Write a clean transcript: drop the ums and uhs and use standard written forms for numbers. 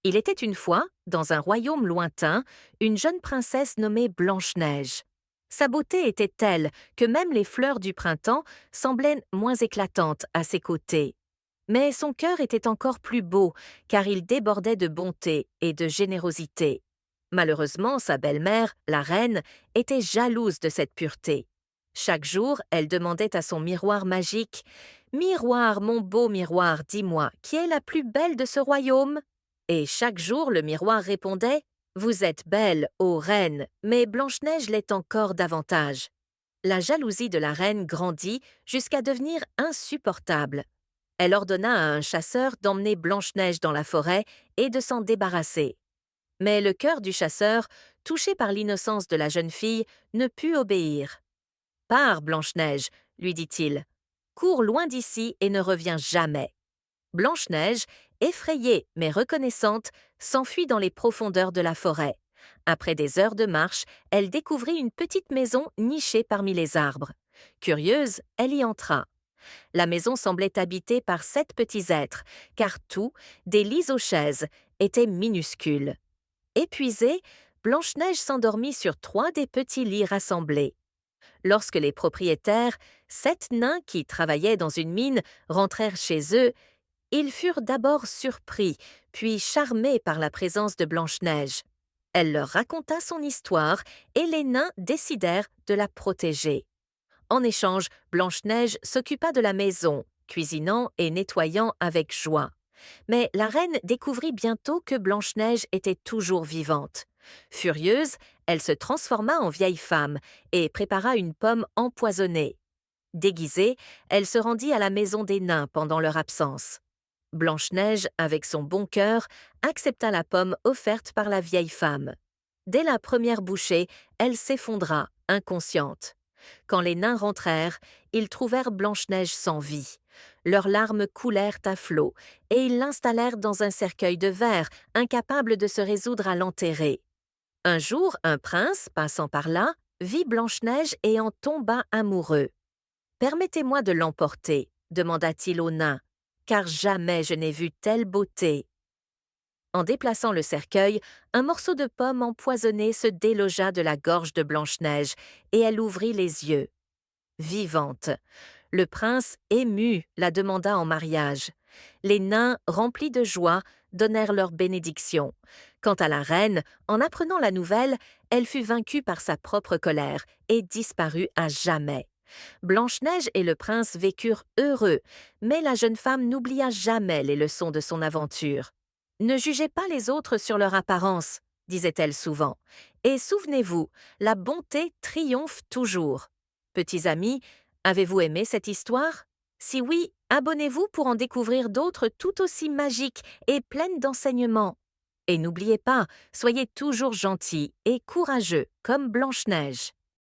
Il était une fois, dans un royaume lointain, une jeune princesse nommée Blanche-Neige. Sa beauté était telle que même les fleurs du printemps semblaient moins éclatantes à ses côtés. Mais son cœur était encore plus beau, car il débordait de bonté et de générosité. Malheureusement, sa belle-mère, la reine, était jalouse de cette pureté. Chaque jour, elle demandait à son miroir magique: Miroir, mon beau miroir, dis-moi, qui est la plus belle de ce royaume? Et chaque jour, le miroir répondait: Vous êtes belle, ô reine, mais Blanche-Neige l'est encore davantage. La jalousie de la reine grandit jusqu'à devenir insupportable. Elle ordonna à un chasseur d'emmener Blanche-Neige dans la forêt et de s'en débarrasser. Mais le cœur du chasseur, touché par l'innocence de la jeune fille, ne put obéir. Pars, Blanche-Neige, lui dit-il. Cours loin d'ici et ne reviens jamais. Blanche-Neige, effrayée mais reconnaissante, s'enfuit dans les profondeurs de la forêt. Après des heures de marche, elle découvrit une petite maison nichée parmi les arbres. Curieuse, elle y entra. La maison semblait habitée par 7 petits êtres, car tout, des lits aux chaises, était minuscule. Épuisée, Blanche-Neige s'endormit sur 3 des petits lits rassemblés. Lorsque les propriétaires, 7 nains qui travaillaient dans une mine, rentrèrent chez eux, ils furent d'abord surpris, puis charmés par la présence de Blanche-Neige. Elle leur raconta son histoire et les nains décidèrent de la protéger. En échange, Blanche-Neige s'occupa de la maison, cuisinant et nettoyant avec joie. Mais la reine découvrit bientôt que Blanche-Neige était toujours vivante. Furieuse, elle se transforma en vieille femme et prépara une pomme empoisonnée. Déguisée, elle se rendit à la maison des nains pendant leur absence. Blanche-Neige, avec son bon cœur, accepta la pomme offerte par la vieille femme. Dès la première bouchée, elle s'effondra, inconsciente. Quand les nains rentrèrent, ils trouvèrent Blanche-Neige sans vie. Leurs larmes coulèrent à flots, et ils l'installèrent dans un cercueil de verre, incapable de se résoudre à l'enterrer. Un jour, un prince, passant par là, vit Blanche-Neige et en tomba amoureux. « Permettez-moi de l'emporter, demanda-t-il au nain, car jamais je n'ai vu telle beauté. » En déplaçant le cercueil, un morceau de pomme empoisonnée se délogea de la gorge de Blanche-Neige, et elle ouvrit les yeux. Vivante. Le prince, ému, la demanda en mariage. Les nains, remplis de joie, donnèrent leur bénédiction. Quant à la reine, en apprenant la nouvelle, elle fut vaincue par sa propre colère et disparut à jamais. Blanche-Neige et le prince vécurent heureux, mais la jeune femme n'oublia jamais les leçons de son aventure. Ne jugez pas les autres sur leur apparence, disait-elle souvent, et souvenez-vous, la bonté triomphe toujours. Petits amis, avez-vous aimé cette histoire? Si oui, abonnez-vous pour en découvrir d'autres tout aussi magiques et pleines d'enseignements. Et n'oubliez pas, soyez toujours gentils et courageux comme Blanche-Neige.